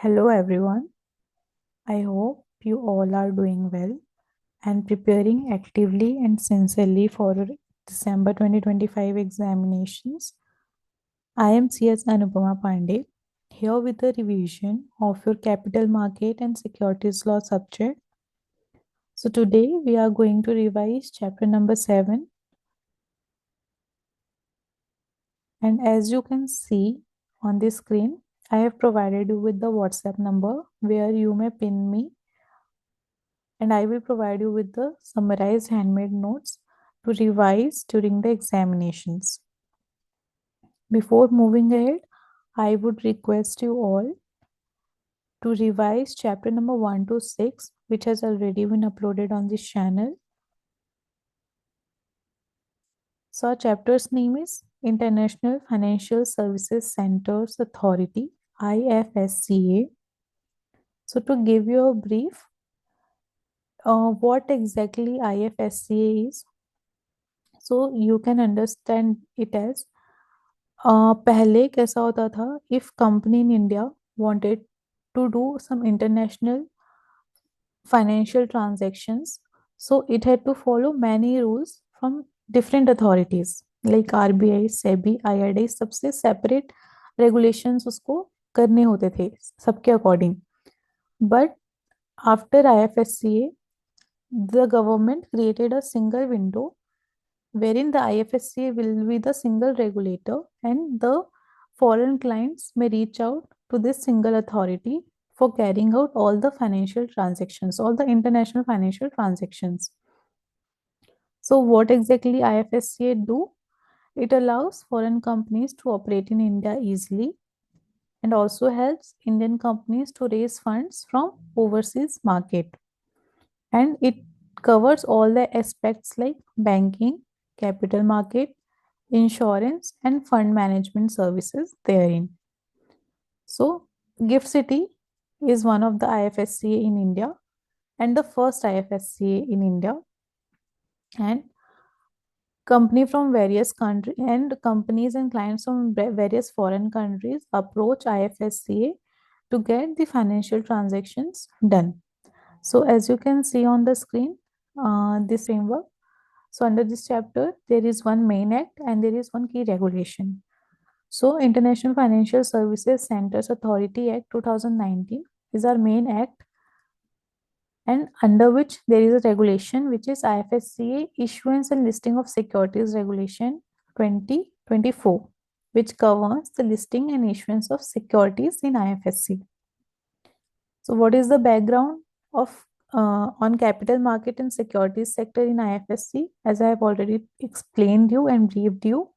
Hello everyone. I hope you all are doing well and preparing actively and sincerely for December 2025 examinations. I am CS Anupama Pandey here with a revision of your capital market and securities law subject. So today we are going to revise chapter number 7, and as you can see on the screen, I have provided you with the WhatsApp number where you may pin me, and I will provide you with the summarized handmade notes to revise during the examinations. Before moving ahead, I would request you all to revise chapter number 1 to 6, which has already been uploaded on this channel. So, our chapter's name is International Financial Services Centers Authority, IFSCA. So, to give you a brief, what exactly IFSCA is, so you can understand it as पहले कैसा होता था, if company in India wanted to do some international financial transactions, so it had to follow many rules from different authorities like RBI, SEBI, IRDAI, सबसे separate regulations उसको करने होते थे सबके according. But after IFSCA, the government created a single window wherein the IFSCA will be the single regulator and the foreign clients may reach out to this single authority for carrying out all the financial transactions, all the international financial transactions. So what exactly IFSCA do? It allows foreign companies to operate in India easily and also helps Indian companies to raise funds from overseas market. And it covers all the aspects like banking, capital market, insurance, and fund management services therein. So, Gift City is one of the IFSCA in India and the first IFSCA in India. And company from various countries and companies and clients from various foreign countries approach IFSCA to get the financial transactions done. So, as you can see on the screen, this framework. So, under this chapter, there is one main act and there is one key regulation. So, International Financial Services Centers Authority Act 2019 is our main act, and under which there is a regulation which is IFSCA Issuance and Listing of Securities Regulation 2024, which governs the listing and issuance of securities in IFSC. So, what is the background of on capital market and securities sector in IFSC? As I have already explained you and briefed you,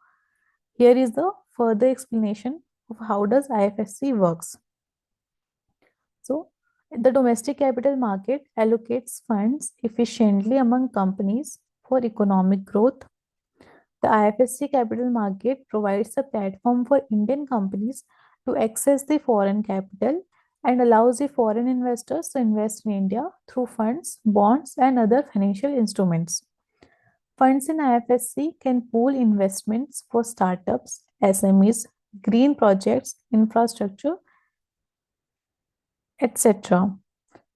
here is the further explanation of how does IFSC works. So, the domestic capital market allocates funds efficiently among companies for economic growth. The IFSC capital market provides a platform for Indian companies to access the foreign capital and allows the foreign investors to invest in India through funds, bonds, and other financial instruments. Funds in IFSC can pool investments for startups, SMEs, green projects, infrastructure, etc.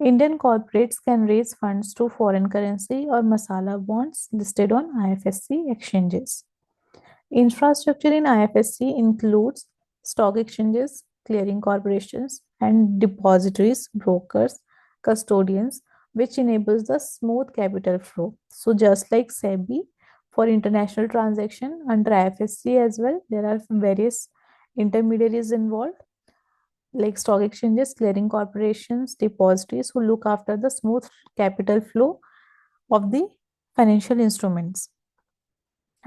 Indian corporates can raise funds through foreign currency or masala bonds listed on IFSC exchanges. Infrastructure in IFSC includes stock exchanges, clearing corporations, and depositories, brokers, custodians, which enables the smooth capital flow. So, just like SEBI for international transaction, under IFSC as well, there are various intermediaries involved like stock exchanges, clearing corporations, depositories who look after the smooth capital flow of the financial instruments.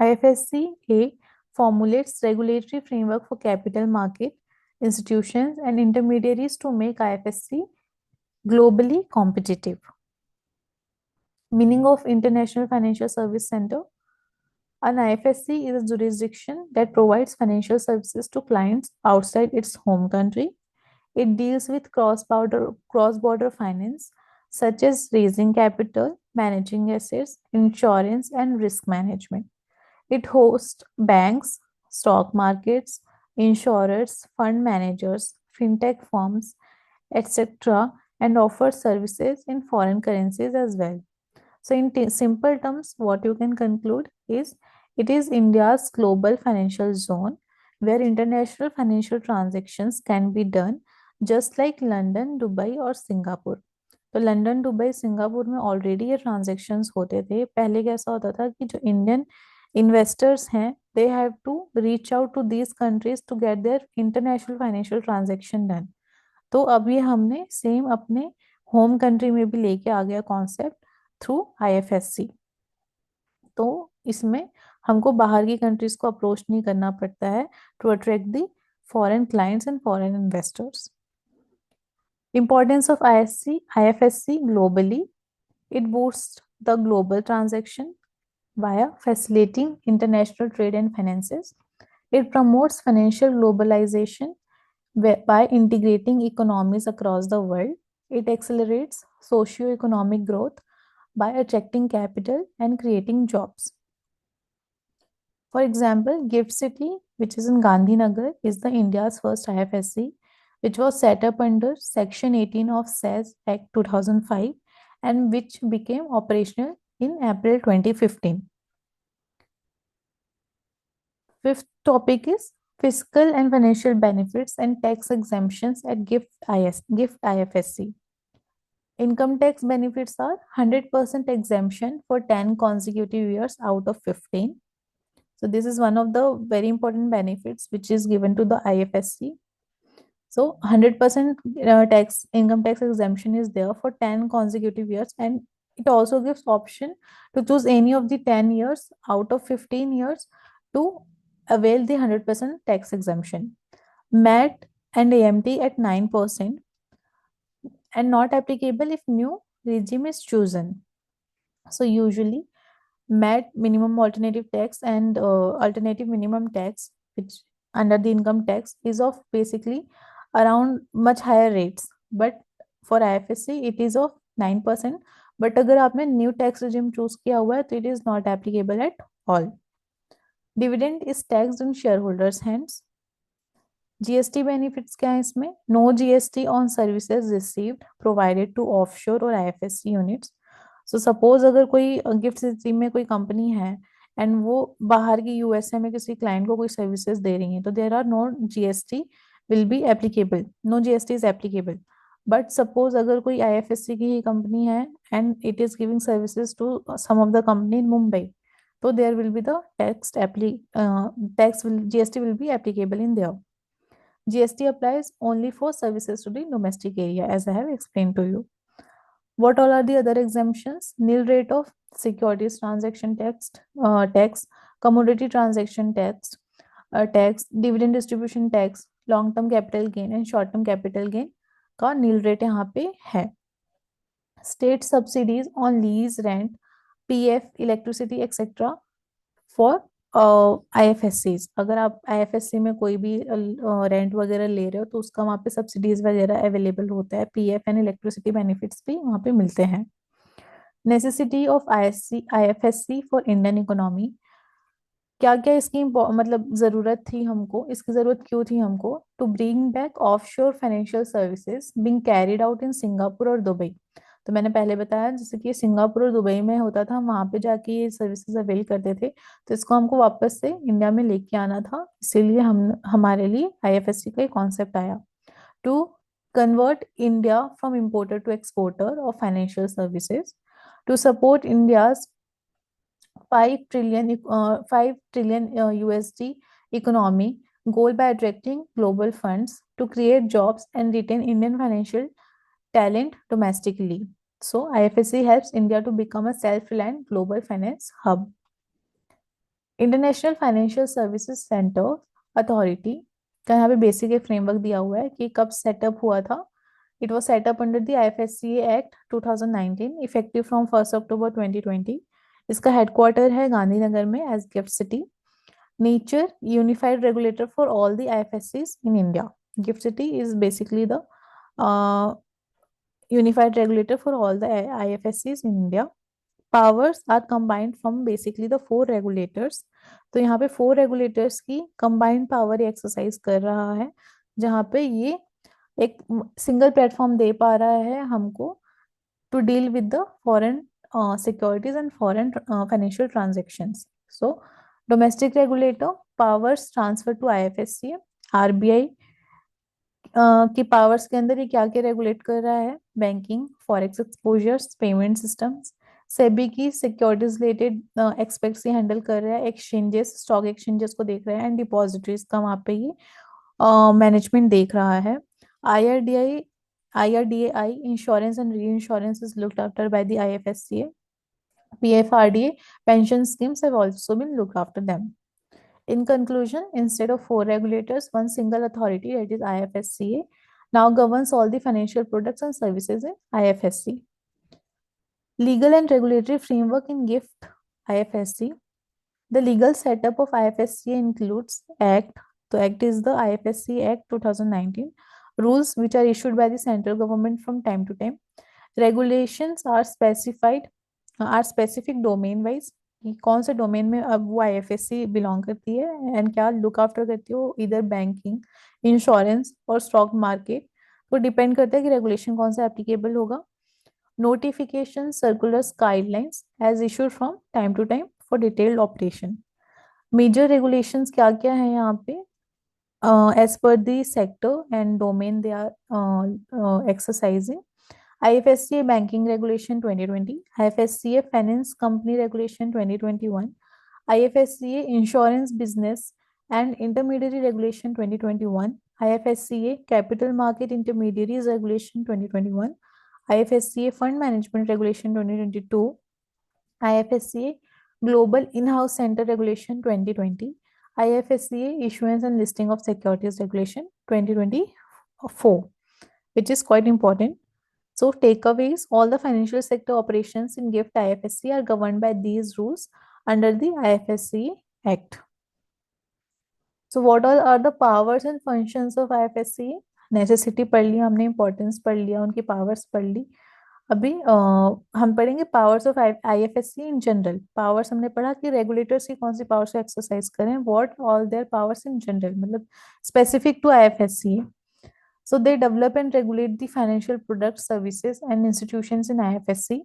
IFSC-A formulates regulatory framework for capital market institutions and intermediaries to make IFSC globally competitive. Meaning of International Financial Service Center. An IFSC is a jurisdiction that provides financial services to clients outside its home country. It deals with cross-border finance, such as raising capital, managing assets, insurance, and risk management. It hosts banks, stock markets, insurers, fund managers, fintech firms, etc., and offers services in foreign currencies as well. So, in simple terms, what you can conclude is it is India's global financial zone where international financial transactions can be done just like London, Dubai और Singapore. तो London Dubai Singapore में already ये transactions होते थे. पहले कैसा होता था कि जो इंडियन इन्वेस्टर्स हैं they have to reach out to these countries to get their international financial transaction done. तो अब ये हमने सेम अपने होम कंट्री में भी लेके आ गया कॉन्सेप्ट थ्रू आईएफएससी. तो इसमें हमको बाहर की कंट्रीज को अप्रोच नहीं करना पड़ता है to attract the foreign clients and foreign investors. Importance of IFSC globally. It boosts the global transaction via facilitating international trade and finances. It promotes financial globalization by integrating economies across the world. It accelerates socio-economic growth by attracting capital and creating jobs. For example, Gift City, which is in Gandhinagar, is the India's first IFSC, which was set up under Section 18 of SEZ Act 2005 and which became operational in April 2015. Fifth topic is fiscal and financial benefits and tax exemptions at GIFT IFSC. Income tax benefits are 100% exemption for 10 consecutive years out of 15. So this is one of the very important benefits which is given to the IFSC. So 100% income tax exemption is there for 10 consecutive years, and it also gives option to choose any of the 10 years out of 15 years to avail the 100% tax exemption. MAT and AMT at 9% and not applicable if new regime is chosen. So usually MAT, minimum alternative tax, and alternative minimum tax, which under the income tax is of basically around much higher rates. But for IFSC, it is of 9%. But अगर आपने new tax regime choose किया हुआ है, तो it is not applicable at all. Dividend is taxed in shareholders' hands. GST benefits क्या है इसमें? No GST on services received provided to offshore और IFSC units. सो सपोज अगर कोई गिफ्ट सिटी में कोई कंपनी है एंड वो बाहर की यूएसए में किसी क्लाइंट को कोई सर्विसेज दे रही है तो there are no GST will be applicable, no GST is applicable. But suppose अगर कोई आईएफएससी की ही कंपनी है and it is giving services to some of the company in Mumbai, तो there will be the tax will GST will be applicable in there. GST applies only for services to the domestic area, as I have explained to you. What all are the other exemptions? Nil rate of securities transaction tax, commodity transaction tax, dividend distribution tax, long term capital gain and short term capital gain का nil rate यहाँ पे है. State subsidies on lease, rent, PF, electricity, etc. for IFSCs. अगर आप IFSC में कोई भी rent वगैरह ले रहे हो तो उसका वहाँ पे सब्सिडीज वगैरह अवेलेबल होता है. PF एंड इलेक्ट्रिसिटी बेनिफिट्स भी वहाँ पे मिलते हैं. Necessity of IFSC for Indian economy. क्या क्या इसकी मतलब जरूरत थी हमको, इसकी जरूरत क्यों थी हमको? To bring back offshore financial services being carried out in Singapore और दुबई. तो मैंने पहले बताया जैसे कि सिंगापुर और दुबई में होता था, वहां पे जाके ये सर्विसेज अवेल करते थे, तो इसको हमको वापस से इंडिया में लेके आना था, इसीलिए हम हमारे लिए आईएफएससी का कॉन्सेप्ट आया. To convert India from importer to exporter of financial services, to support India's 5 trillion USD economy goal by attracting global funds to create jobs and retain Indian financial talent domestically. So IFSC helps India to become a self-reliant global finance hub. International financial services centre authority का यहाँ पे basic एक framework दिया हुआ है कि कब setup हुआ था. It was setup under the IFSCA act 2019 effective from 1 October 2020. इसका हेडक्वार्टर है गांधीनगर में as GIFT city. Nature unified regulator for all the IFSCs in India. GIFT city is basically the unified regulator for all the IFSCs in India. Powers are combined from basically the 4 regulators. तो यहाँ पे 4 regulators की combined power exercise कर रहा है, जहाँ पे ये एक सिंगल प्लेटफॉर्म दे पा रहा है हमको to deal with the foreign securities and foreign financial transactions. So, domestic regulator powers transfer to IFSC. RBI की पावर्स के अंदर ये क्या क्या रेगुलेट कर रहा है? Banking, forex exposures, payment systems. SEBI की सिक्योरिटीज रिलेटेड एक्सपेक्ट्स ये हैंडल कर रहा है. एक्सचेंजेस, स्टॉक एक्सचेंजेस को देख रहा है, एंड डिपॉजिटरीज का वहां पे ये मैनेजमेंट देख रहा है. IRDI, IRDAI, insurance and reinsurance is looked after by the IFSCA. PFRDA, pension schemes have also been looked after them. In conclusion, instead of four regulators, one single authority, that is IFSCA, now governs all the financial products and services in IFSC. Legal and regulatory framework in GIFT IFSC. The legal setup of IFSCA includes Act. The Act is the IFSC Act 2019. Rules which are issued by the central government from time to time. Regulations are specified, are specific domain wise. कि कौन से domain में अब वो IFSC belong करती है and क्या look after करती हो, इधर बैंकिंग, इंश्योरेंस और स्टॉक मार्केट. तो डिपेंड करता है कि रेगुलेशन कौन सा एप्लीकेबल होगा. Notification, circulars, guidelines as issued from time to time for detailed operation. Major regulations क्या क्या है यहाँ पे? As per the sector and domain they are exercising. IFSCA Banking Regulation 2020, IFSCA Finance Company Regulation 2021, IFSCA Insurance Business and Intermediary Regulation 2021, IFSCA Capital Market Intermediaries Regulation 2021, IFSCA Fund Management Regulation 2022, IFSCA Global In-House Center Regulation 2020, IFSCA Issuance and Listing of Securities Regulation 2024, which is quite important. So takeaways, all the financial sector operations in GIFT IFSC are governed by these rules under the IFSC Act. So what all are the powers and functions of IFSC? Necessity पढ़ लिया हमने, importance पढ़ लिया, उनकी powers पढ़ ली. अभी हम पढ़ेंगे powers of IFSC in general. Powers हमने पढ़ा कि रेगुलेटर्स की कौन सी पावर्स एक्सरसाइज करें. What all there powers in general मतलब specific to IFSC. So they develop and regulate the financial products, services, and institutions in IFSC.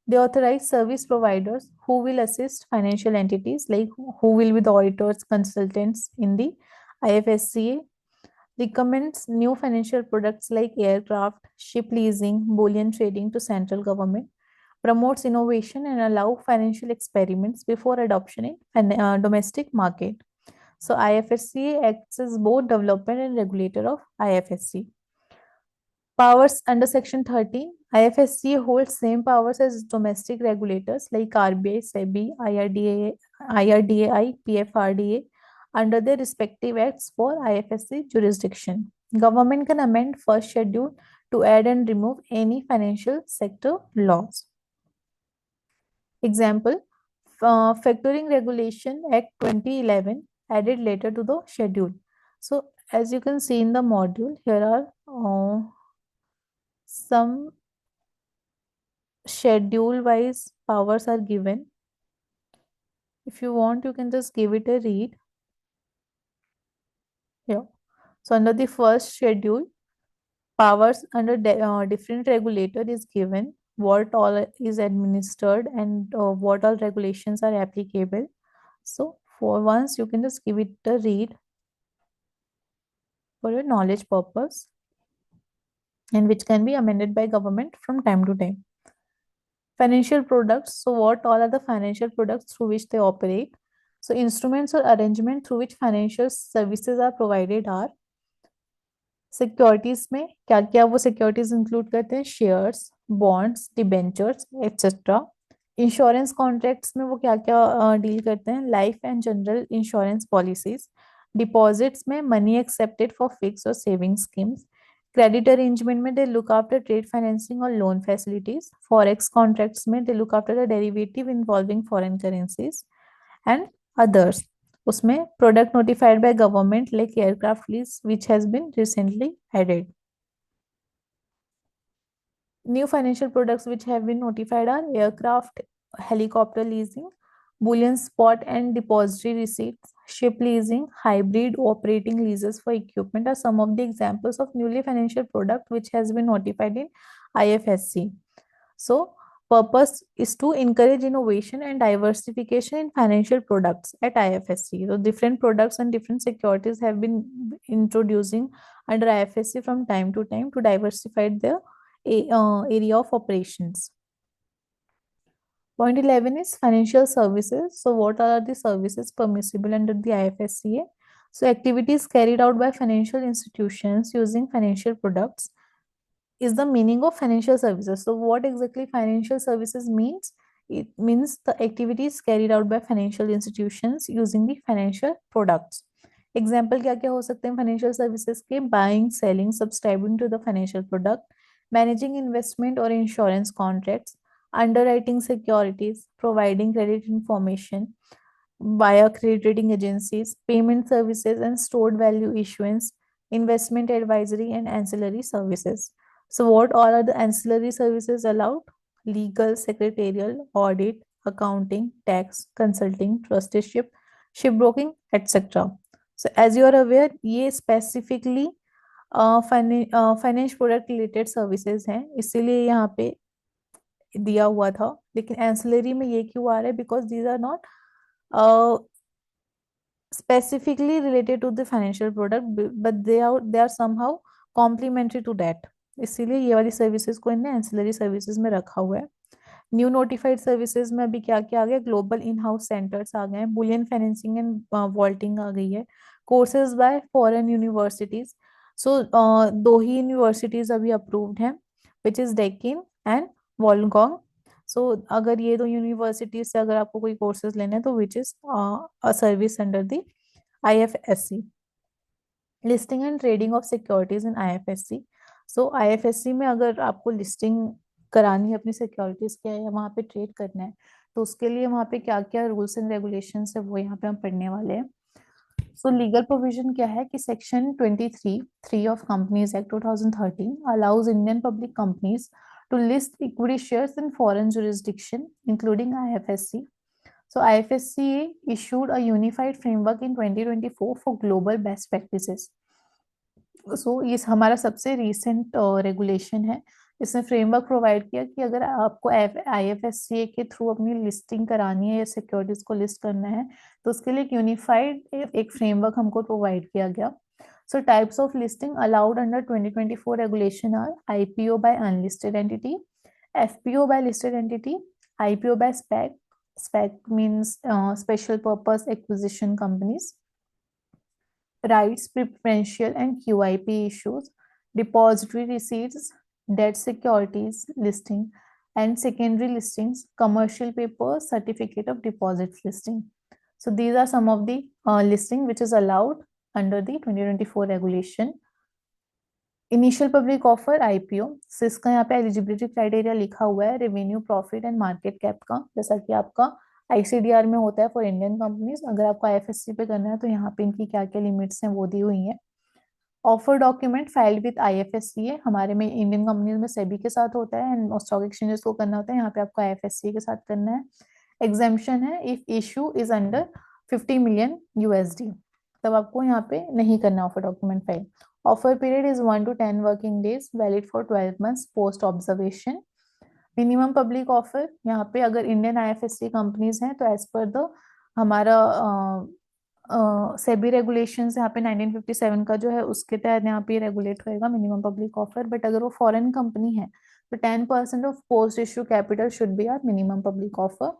They authorize service providers who will assist financial entities, like who will be the auditors, consultants in the IFSCA. Recommends new financial products like aircraft, ship leasing, bullion trading to central government. Promotes innovation and allow financial experiments before adoption in domestic market. So IFSC acts as both developer and regulator of IFSC. Powers under Section 13, IFSC holds same powers as domestic regulators like RBI, SEBI, IRDAI, PFRDA under their respective acts for IFSC jurisdiction. Government can amend first schedule to add and remove any financial sector laws. Example, Factoring Regulation Act 2011 added later to the schedule. So as you can see in the module, here are some schedule wise powers are given. If you want, you can just give it a read. Yeah. So under the first schedule, powers under different regulator is given, what all is administered, and what all regulations are applicable. So for once, you can just give it a read for your knowledge purpose, and which can be amended by government from time to time. Financial products. So what all are the financial products through which they operate? So instruments or arrangement through which financial services are provided are securities में क्या क्या वो securities include करते हैं? Shares, bonds, debentures etcetera. Insurance contracts में वो क्या क्या डील करते हैं? Life and general insurance policies. Deposits में मनी एक्सेप्टेड फॉर फिक्स और सेविंग स्कीम्स. क्रेडिट अरेंजमेंट में they look after trade financing और लोन फैसिलिटीज. फॉरेक्स कॉन्ट्रैक्ट्स में they look after the derivative involving foreign currencies and others. उसमें product notified by government like aircraft lease which has been recently added. New financial products which have been notified are aircraft, helicopter leasing, bullion spot and depository receipts, ship leasing, hybrid operating leases for equipment are some of the examples of newly financial product which has been notified in IFSC. So purpose is to encourage innovation and diversification in financial products at IFSC. So different products and different securities have been introducing under IFSC from time to time to diversify their area of operations. Point 11 is financial services. So what are the services permissible under the IFSCA? So activities carried out by financial institutions using financial products is the meaning of financial services. So what exactly financial services means? It means the activities carried out by financial institutions using the financial products. Example क्या क्या हो सकते हैं financial services के? Buying, selling, subscribing to the financial product, managing investment or insurance contracts, underwriting securities, providing credit information via credit rating agencies, payment services and stored value issuance, investment advisory and ancillary services. So what all are the ancillary services allowed? Legal, secretarial, audit, accounting, tax, consulting, trusteeship, shipbroking, etc. So as you are aware, ये specifically finance product related services हैं, इसीलिए यहाँ पे दिया हुआ था. लेकिन ancillary में ये क्यों आ रहा है? Because these are not specifically related to the financial product, but they are somehow complementary to that. इसीलिए ये वाली सर्विसेज को इन्हें एंसिलरी सर्विसेज में रखा हुआ है. न्यू नोटिफाइड सर्विसेज में अभी क्या क्या आ गया? ग्लोबल इन हाउस सेंटर्स आ गए हैं, बुलियन फाइनेंसिंग एंड वॉल्टिंग आ गई है, कोर्सेज बाय फॉरेन यूनिवर्सिटीज. सो दो ही यूनिवर्सिटीज अभी अप्रूव्ड हैं, विच इज डेकिन एंड वोलगोंग. सो अगर ये दो यूनिवर्सिटीज से अगर आपको कोई कोर्सेज लेने हैं तो which is a service under the IFSC. Listing and trading of securities in IFSC. So IFSC में अगर आपको लिस्टिंग करानी है अपनी सिक्योरिटीज के या वहाँ पे ट्रेड करना है, तो उसके लिए वहाँ पे क्या क्या रूल्स एंड रेगुलेशंस है वो यहाँ पे हम पढ़ने वाले हैं. सो लीगल प्रोविजन क्या है कि section 23(3) of companies act 2013 allows Indian public companies to list equity shares in foreign jurisdiction, including IFSC. So IFSCA issued a unified framework in 2024 for global best practices. So ये हमारा सबसे recent regulation है. इसने framework provide किया कि अगर आपको IFSCA के थ्रू अपनी लिस्टिंग करानी है या सिक्योरिटीज को लिस्ट करना है, तो उसके लिए एक यूनिफाइड एक फ्रेमवर्क हमको प्रोवाइड किया गया. So types of listing allowed under 2024 regulation are IPO by unlisted entity, FPO by listed entity, IPO by SPAC. SPAC means special purpose acquisition companies. Rights, preferential and QIP issues, depository receipts, debt securities listing, and secondary listings, commercial papers, certificate of deposits listing. So these are some of the listing which is allowed under the 2024 regulation. Initial public offer IPO. So इसका यहाँ पे eligibility criteria लिखा हुआ है revenue, profit and market cap का, जैसा कि आपका ICDR में होता है फॉर इंडियन कंपनीज. अगर आपको IFSC पे करना है तो यहाँ पे इनकी क्या क्या लिमिट्स हैं वो दी हुई हैं. Offer document filed with IFSCA. हमारे में इंडियन कंपनीज में सेबी के साथ होता है एंड स्टॉक एक्सचेंजेस को करना होता है, यहाँ पे आपको IFSCA के साथ करना है. एग्जेम्पशन है if issue is under 50 million USD, तब आपको यहाँ पे नहीं करना offer document file. Offer period is 1 to 10 working days, valid for 12 months post observation. Minimum public offer, यहाँ पे अगर इंडियन IFSC कंपनीज हैं तो एज पर द हमारा सेबी रेगुलेशंस यहाँ पे 1957 का जो है उसके तहत यहाँ पे रेगुलेट होएगा मिनिमम पब्लिक ऑफर. बट अगर वो फॉरेन कंपनी है तो 10% of post issue capital should be or minimum public offer.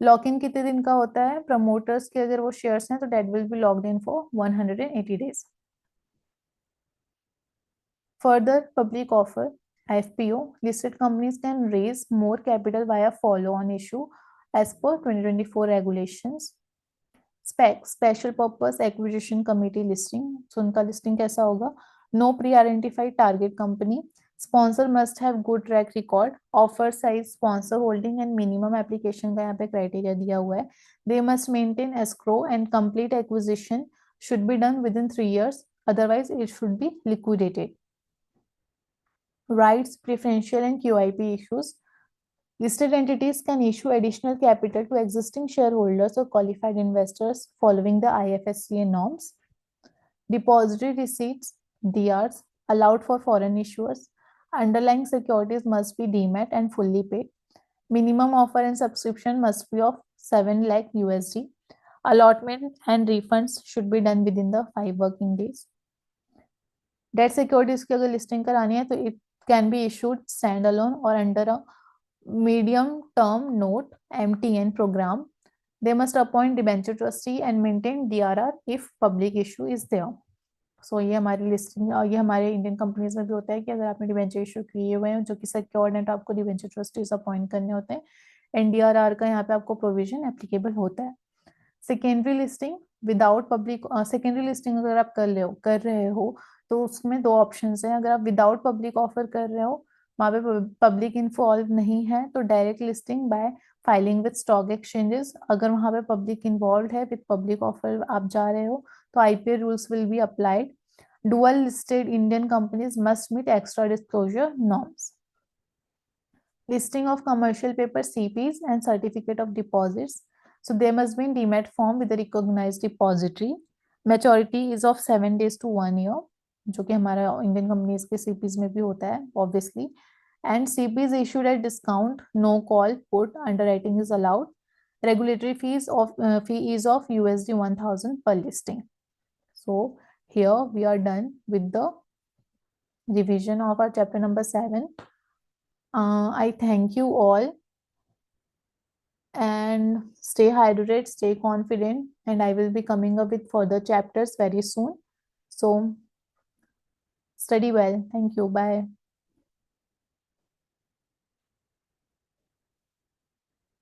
Lock in कितने दिन का होता है? प्रमोटर्स के अगर वो शेयर्स हैं तो that will be locked in for 180 days. Further public offer, IPO, listed companies can raise more capital via follow-on issue as per 2024 regulations. SPAC, Special Purpose Acquisition Committee listing. So उनका listing कैसा होगा? No pre-identified target company. Sponsor must have good track record. Offer size, sponsor holding and minimum application का यहाँ पे criteria दिया हुआ है. They must maintain escrow and complete acquisition should be done within 3 years. Otherwise, it should be liquidated. Rights, preferential and QIP issues. Listed entities can issue additional capital to existing shareholders or qualified investors following the IFSCA norms. Depository receipts, DRs, allowed for foreign issuers. Underlying securities must be demat and fully paid. Minimum offer and subscription must be of 7 lakh USD. Allotment and refunds should be done within the 5 working days. Debt securities की अगर listing करानी है तो it can be issued stand alone और under a medium term note MTN program. They must appoint debenture trustee and maintain DRR if public issue is there. सो ये हमारी listing और ये हमारे इंडियन कंपनीज में भी होता है कि अगर आपने डिवेंचर इशू किए हुए हैं जो कि सिक्योर्ड हैं तो आपको डिवेंचर ट्रस्टीज अपॉइंट करने होते हैं. NDRR का यहाँ पे आपको प्रोविजन एप्लीकेबल होता है. Secondary listing without public, secondary listing अगर आप कर रहे हो तो उसमें दो ऑप्शंस हैं. अगर आप विदाउट पब्लिक ऑफर कर रहे हो, वहां पे पब्लिक इन्वॉल्व नहीं है, तो direct listing bye filing with stock exchanges. अगर वहां पे पब्लिक इन्वॉल्व है विद पब्लिक ऑफर आप जा रहे हो तो IPO rules will be applied. Dual listed Indian companies must meet extra disclosure norms. Listing of commercial paper CPs and certificate of deposits. So they must be in demat form with a recognized depository. Maturity is of 7 days to 1 year, जो कि हमारा Indian companies के CPs में भी होता है obviously. And CPs issued at discount, no call put underwriting is allowed. Regulatory fee is of USD 1000 per listing. So here we are done with the revision of our chapter number 7. I thank you all and stay hydrated, stay confident, and I will be coming up with further chapters very soon. So study well. Thank you. Bye.